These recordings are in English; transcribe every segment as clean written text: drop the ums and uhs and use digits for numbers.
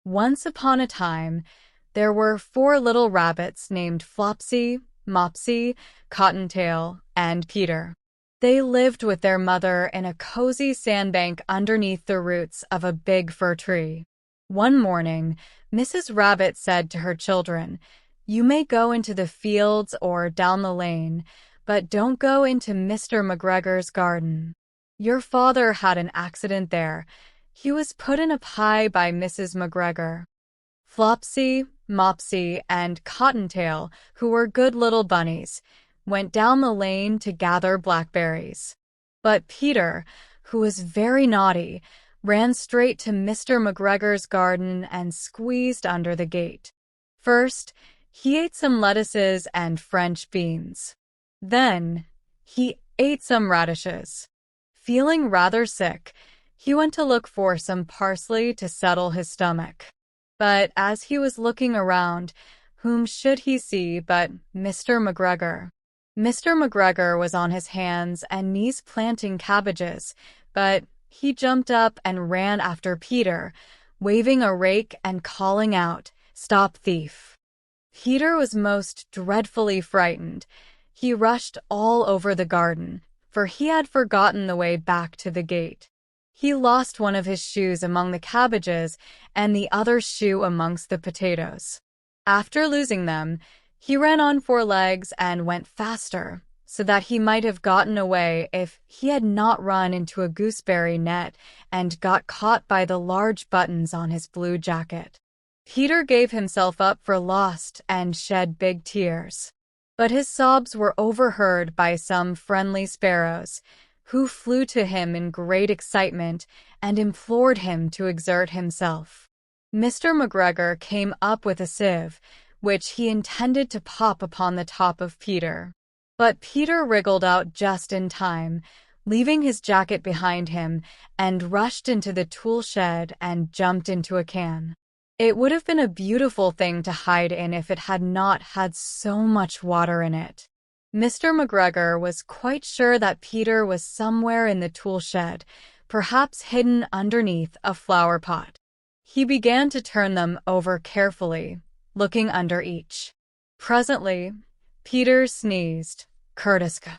Once upon a time, there were four little rabbits named Flopsy, Mopsy, Cottontail, and Peter. They lived with their mother in a cozy sandbank underneath the roots of a big fir tree. One morning, Mrs. Rabbit said to her children, "You may go into the fields or down the lane, but don't go into Mr. McGregor's garden. Your father had an accident there. He was put in a pie by Mrs. McGregor." Flopsy, Mopsy, and Cottontail, who were good little bunnies, went down the lane to gather blackberries. But Peter, who was very naughty, ran straight to Mr. McGregor's garden and squeezed under the gate. First, he ate some lettuces and French beans. Then, he ate some radishes. Feeling rather sick, he went to look for some parsley to settle his stomach. But as he was looking around, whom should he see but Mr. McGregor? Mr. McGregor was on his hands and knees planting cabbages, but he jumped up and ran after Peter, waving a rake and calling out, "Stop, thief!" Peter was most dreadfully frightened. He rushed all over the garden, for he had forgotten the way back to the gate. He lost one of his shoes among the cabbages and the other shoe amongst the potatoes. After losing them, he ran on four legs and went faster, so that he might have gotten away if he had not run into a gooseberry net and got caught by the large buttons on his blue jacket. Peter gave himself up for lost and shed big tears. But his sobs were overheard by some friendly sparrows, who flew to him in great excitement and implored him to exert himself. Mr. McGregor came up with a sieve, which he intended to pop upon the top of Peter. But Peter wriggled out just in time, leaving his jacket behind him, and rushed into the tool shed and jumped into a can. It would have been a beautiful thing to hide in if it had not had so much water in it. Mr. McGregor was quite sure that Peter was somewhere in the tool shed, perhaps hidden underneath a flower pot. He began to turn them over carefully, looking under each. Presently, Peter sneezed, "Curtiska."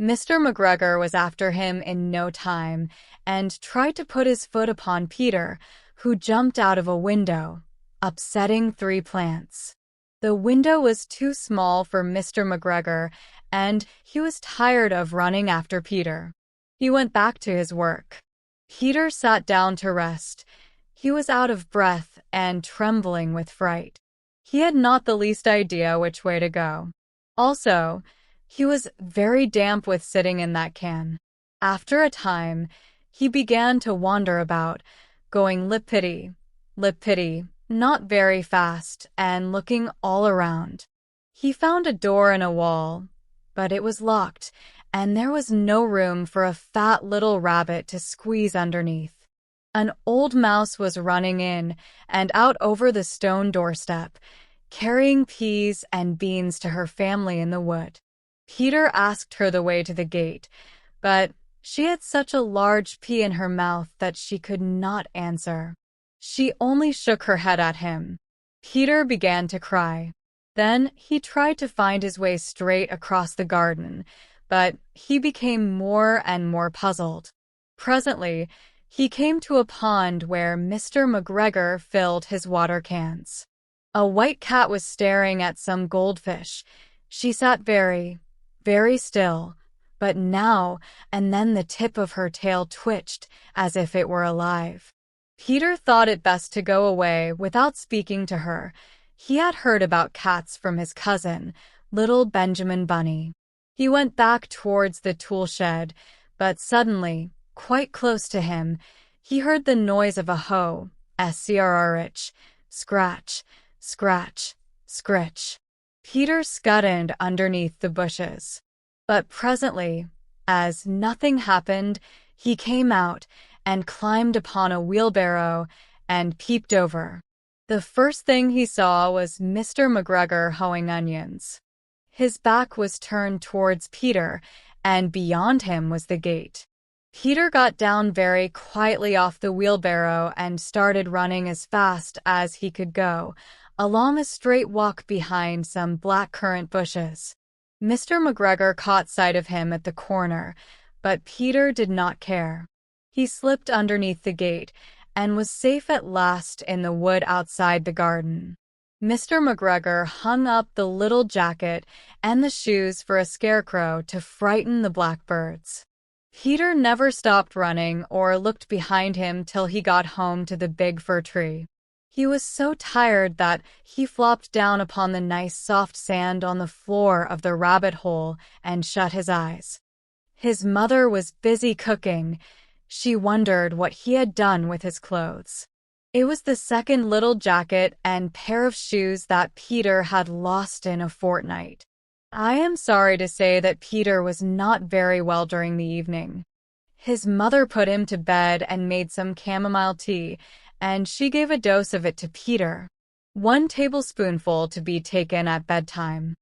Mr. McGregor was after him in no time, and tried to put his foot upon Peter, who jumped out of a window, upsetting three plants. The window was too small for Mr. McGregor, and he was tired of running after Peter. He went back to his work. Peter sat down to rest. He was out of breath and trembling with fright. He had not the least idea which way to go. Also, he was very damp with sitting in that can. After a time, he began to wander about, going lip-pitty, not very fast, and looking all around. He found a door in a wall, but it was locked, and there was no room for a fat little rabbit to squeeze underneath. An old mouse was running in and out over the stone doorstep, carrying peas and beans to her family in the wood. Peter asked her the way to the gate, but she had such a large pea in her mouth that she could not answer. She only shook her head at him. Peter began to cry. Then he tried to find his way straight across the garden, but he became more and more puzzled. Presently, he came to a pond where Mr. McGregor filled his water cans. A white cat was staring at some goldfish. She sat very still, but now and then the tip of her tail twitched as if it were alive. Peter thought it best to go away without speaking to her. He had heard about cats from his cousin, little Benjamin Bunny. He went back towards the tool shed, but suddenly, quite close to him, he heard the noise of a hoe, scrrrch, scratch, scratch, scritch. Peter scudded underneath the bushes. But presently, as nothing happened, he came out and climbed upon a wheelbarrow and peeped over. The first thing he saw was Mr. McGregor hoeing onions. His back was turned towards Peter, and beyond him was the gate. Peter got down very quietly off the wheelbarrow and started running as fast as he could go, along a straight walk behind some blackcurrant bushes. Mr. McGregor caught sight of him at the corner, but Peter did not care. He slipped underneath the gate and was safe at last in the wood outside the garden. Mr. McGregor hung up the little jacket and the shoes for a scarecrow to frighten the blackbirds. Peter never stopped running or looked behind him till he got home to the big fir tree. He was so tired that he flopped down upon the nice soft sand on the floor of the rabbit hole and shut his eyes. His mother was busy cooking. She wondered what he had done with his clothes. It was the second little jacket and pair of shoes that Peter had lost in a fortnight. I am sorry to say that Peter was not very well during the evening. His mother put him to bed and made some chamomile tea, and she gave a dose of it to Peter, 1 tablespoonful to be taken at bedtime.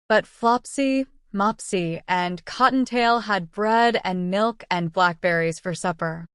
But Flopsy, Mopsy, and Cottontail had bread and milk and blackberries for supper.